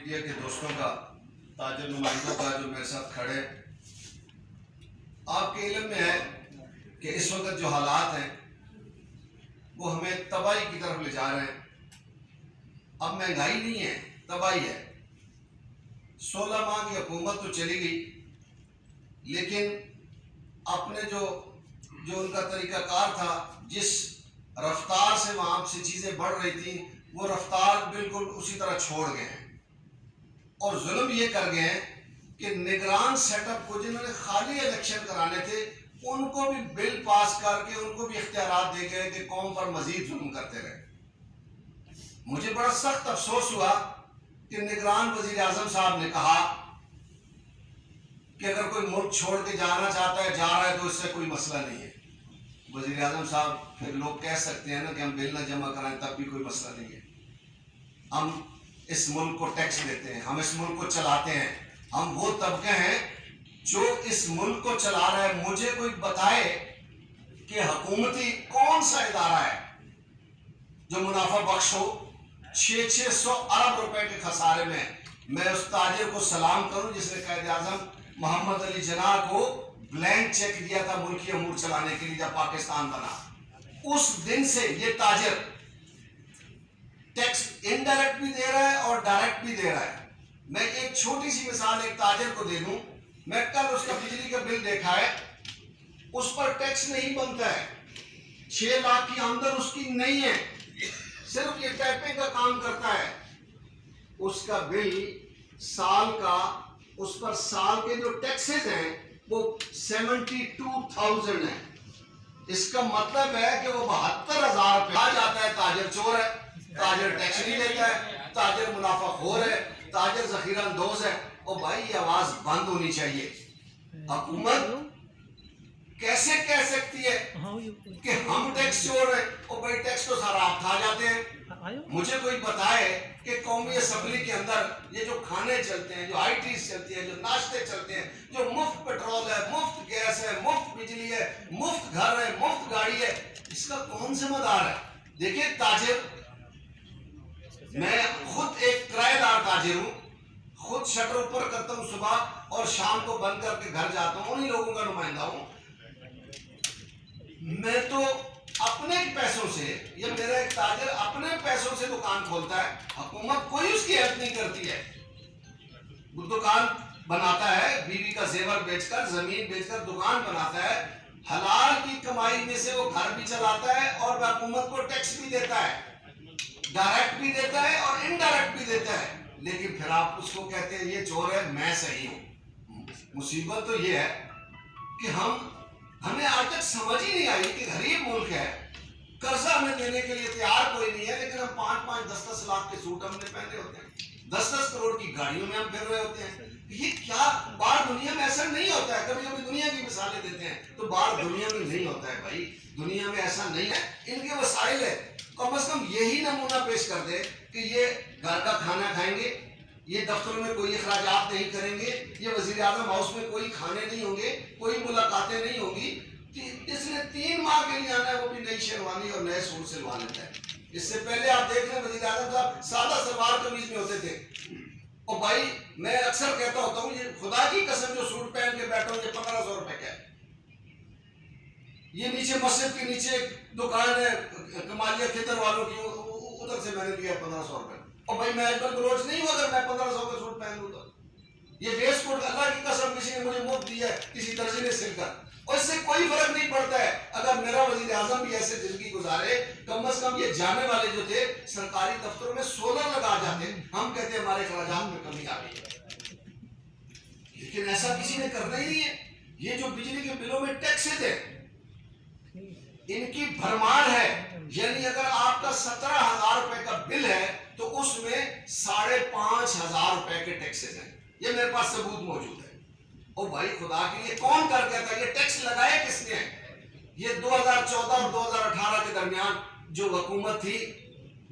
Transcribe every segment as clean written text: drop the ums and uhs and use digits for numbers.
Media کے دوستوں کا، تاجر نمائندوں کا جو میرے ساتھ کھڑے، آپ کے علم میں ہے کہ اس وقت جو حالات ہیں وہ ہمیں تباہی کی طرف لے جا رہے ہیں۔ اب مہنگائی نہیں ہے، تباہی ہے۔ 16 ماہ کی حکومت تو چلی گئی، لیکن اپنے جو ان کا طریقہ کار تھا، جس رفتار سے وہاں سے چیزیں بڑھ رہی تھیں، وہ رفتار بالکل اسی طرح چھوڑ گئے ہیں۔ اور ظلم یہ کر گئے ہیں کہ نگران سیٹ اپ کو، جنہوں نے خالی الیکشن کرانے تھے، ان کو بھی بل پاس کر کے ان کو بھی اختیارات دے گئے کہ قوم پر مزید ظلم کرتے رہے۔ مجھے بڑا سخت افسوس ہوا کہ نگران وزیر اعظم صاحب نے کہا کہ اگر کوئی ملک چھوڑ کے جانا چاہتا ہے، جا رہا ہے، تو اس سے کوئی مسئلہ نہیں ہے۔ وزیر اعظم صاحب، پھر لوگ کہہ سکتے ہیں نا کہ ہم بل نہ جمع کرائیں، تب بھی کوئی مسئلہ نہیں ہے۔ ہم اس ملک کو ٹیکس دیتے ہیں، ہم اس ملک کو چلاتے ہیں، ہم وہ طبقے ہیں جو اس ملک کو چلا رہا ہے۔ مجھے کوئی بتائے کہ حکومتی کون سا ادارہ ہے جو منافع بخش ہو؟ 600 ارب روپے کے خسارے میں اس تاجر کو سلام کروں جس نے قائد اعظم محمد علی جناح کو بلینک چیک دیا تھا ملکی امور چلانے کے لیے جب پاکستان بنا۔ اس دن سے یہ تاجر ٹیکس انڈائریکٹ بھی دے رہا ہے اور ڈائریکٹ بھی دے رہا ہے۔ میں ایک چھوٹی سی مثال ایک تاجر کو دے دوں، میں کل اس کا بجلی کا بل دیکھا ہے، اس پر ٹیکس نہیں بنتا ہے۔ 6 لاکھ کی آمدن اس کی نہیں ہے، صرف یہ ٹیپنگ کا کام کرتا ہے۔ اس کا بل سال کا، اس پر سال کے جو ٹیکسز ہیں وہ 72,000 ہیں۔ اس کا مطلب ہے کہ وہ 72,000 روپے آ جاتا ہے۔ تاجر چور ہے، تاجر ٹیکس نہیں دیتا ہے، تاجر منافع خور ہے، تاجر ذخیرہ اندوز ہے۔ اور بھائی یہ آواز بند ہونی چاہیے۔ حکومت کیسے کہہ سکتی ہے کہ ہم ٹیکس چور ہیں؟ اور بھائی ٹیکس تو سارا آپ کھا جاتے ہیں۔ مجھے کوئی بتائے کہ قومی اسمبلی کے اندر یہ جو کھانے چلتے ہیں، جو آئی ٹیز چلتی ہیں، جو ناشتے چلتے ہیں، جو مفت پیٹرول ہے، مفت گیس ہے، مفت بجلی ہے، مفت گھر ہے، مفت گاڑی ہے، اس کا کون ذمہ دار ہے؟ دیکھیں تاجر، میں خود ایک کرایہ دار تاجر ہوں، خود شٹر اوپر کرتا ہوں صبح اور شام کو بند کر کے گھر جاتا ہوں، انہی لوگوں کا نمائندہ ہوں۔ میں تو اپنے پیسوں سے، یہ میرا ایک تاجر اپنے پیسوں سے دکان کھولتا ہے، حکومت کوئی اس کی ہیلپ نہیں کرتی ہے۔ وہ دکان بناتا ہے، بیوی کا زیور بیچ کر، زمین بیچ کر دکان بناتا ہے، حلال کی کمائی میں سے وہ گھر بھی چلاتا ہے اور حکومت کو ٹیکس بھی دیتا ہے، ڈائریکٹ بھی دیتا ہے اور انڈائریکٹ بھی دیتا ہے۔ لیکن پھر آپ اس کو کہتے ہیں یہ چور ہے، میں صحیح ہوں۔ مصیبت تو یہ ہے کہ ہمیں آج تک سمجھ ہی نہیں آئی کہ غریب ملک ہے، قرضہ ہمیں دینے کے لیے تیار کوئی نہیں ہے، لیکن ہم 5-5 10-10 لاکھ کے سوٹ ہم نے پہنے ہوتے ہیں، 10-10 کروڑ کی گاڑیوں میں ہم پھر رہے ہوتے ہیں۔ یہ کیا باہر دنیا میں ایسا نہیں ہوتا ہے؟ کبھی کبھی دنیا کی مثالیں دیتے ہیں تو باہر دنیا میں نہیں ہوتا ہے۔ بھائی دنیا میں ایسا نہیں ہے، ان کے وسائل ہے، کم از کم یہی نمونہ پیش کر دے کہ یہ گھر کا کھانا کھائیں گے، یہ دفتروں میں کوئی اخراجات نہیں کریں گے، یہ وزیر اعظم ہاؤس میں کوئی کھانے نہیں ہوں گے، کوئی ملاقاتیں نہیں ہوں گی۔ جس نے 3 ماہ کے لیے آنا ہے وہ بھی نئی شیروانی اور نئے سوٹ سلوا لیتا ہے۔ اس سے پہلے آپ دیکھ لیں وزیر اعظم صاحب سادہ سلوار قمیض میں ہوتے تھے۔ اور بھائی میں اکثر کہتا ہوتا ہوں، یہ خدا کی قسم جو سوٹ پہن کے بیٹھا ہوں یہ 1500 روپے کا ہے۔ یہ نیچے مسجد کے نیچے ایک دکان ہے کمالیہ کھیتر والوں کی، ادھر سے میں نے لیا 1500 روپے۔ اور بھائی میں ایبل بلوچ نہیں ہوں اگر میں 1500 کا سوٹ پہن لوں تو۔ یہ ویسٹ کوٹ اللہ کی قسم کسی نے مجھے مفت دیا ہے، کسی درزی نے سل کر، اور اس سے کوئی فرق نہیں پڑتا ہے۔ اگر میرا وزیر اعظم بھی ایسے زندگی گزارے، کم از کم یہ جانے والے جو تھے سرکاری دفتروں میں 16 لگا جاتے، ہم کہتے ہیں ہمارے اخراجات میں کمی آ گئی ہے۔ لیکن ایسا کسی نے کرنا ہی نہیں ہے۔ یہ جو بجلی کے بلوں میں ٹیکسز ہے، ان کی بھرمار ہے۔ یعنی اگر آپ کا 17,000 روپے کا بل ہے تو اس میں 5,500 روپے کے ٹیکسز ہیں۔ یہ میرے پاس ثبوت موجود ہے۔ او بھائی خدا کے لیے کون کر کے تھا؟ یہ ٹیکس لگائے کس نے؟ یہ 2014 اور 2018 کے درمیان جو حکومت تھی،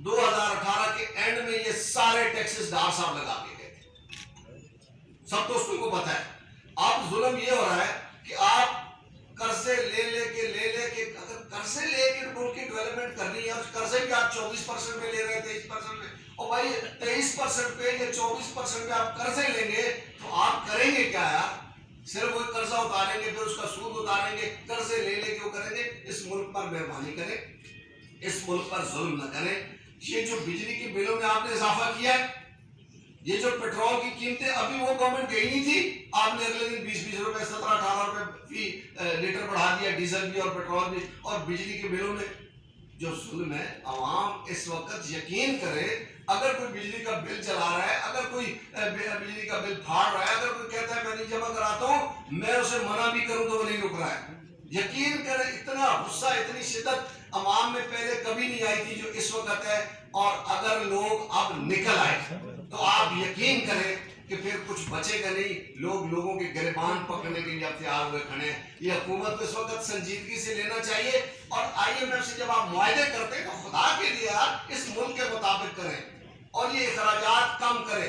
2018 کے اینڈ میں یہ سارے ٹیکسز ڈار صاحب لگا کے گئے تھے۔ سب دوستوں کو پتا ہے۔ اب ظلم یہ ہو رہا ہے کہ آپ قرضے لے کے اگر قرضے لے کے ملک کی ڈیولپمنٹ کرنی ہے، قرضے بھی آپ 24% میں لے رہے تھے، 23% میں، اور بھائی 23% پہ یا 24% پہ آپ قرضے لیں گے تو آپ کریں گے کیا یار؟ صرف وہ قرضہ اتاریں گے، پھر اس کا سود اتاریں گے، قرضے لے لے کے وہ کریں گے۔ اس ملک پر مہربانی کریں، اس ملک پر ظلم نہ کریں۔ یہ جو بجلی کے بلوں میں آپ نے اضافہ کیا ہے، یہ جو پیٹرول کی قیمتیں ابھی وہ گورنمنٹ گئی نہیں تھی، آپ نے اگلے دن 20 روپے 17-18 روپے فی لیٹر بڑھا دیا، ڈیزل بھی اور پیٹرول بھی۔ اور بجلی کے بلوں میں جو ظلم ہے، عوام اس وقت یقین کرے، اگر کوئی بجلی کا بل چلا رہا ہے، اگر کوئی بجلی کا بل پھاڑ رہا ہے، اگر کوئی کہتا ہے میں نہیں جمع کراتا ہوں، میں اسے منع بھی کروں تو وہ نہیں رک رہا ہے۔ یقین کرے اتنا غصہ، اتنی شدت عوام میں پہلے کبھی نہیں آئی تھی جو اس وقت ہے۔ اور اگر لوگ اب نکل آئے تو آپ یقین کریں کہ پھر کچھ بچے گا نہیں۔ لوگوں کے گریبان پکڑنے کے لیے اب تیار ہوئے کھڑے ہیں۔ یہ حکومت کو اس وقت سنجیدگی سے لینا چاہیے، اور IMF سے جب آپ معاہدے کرتے ہیں تو خدا کے لیے آپ اس ملک کے مطابق کریں اور یہ اخراجات کم کریں۔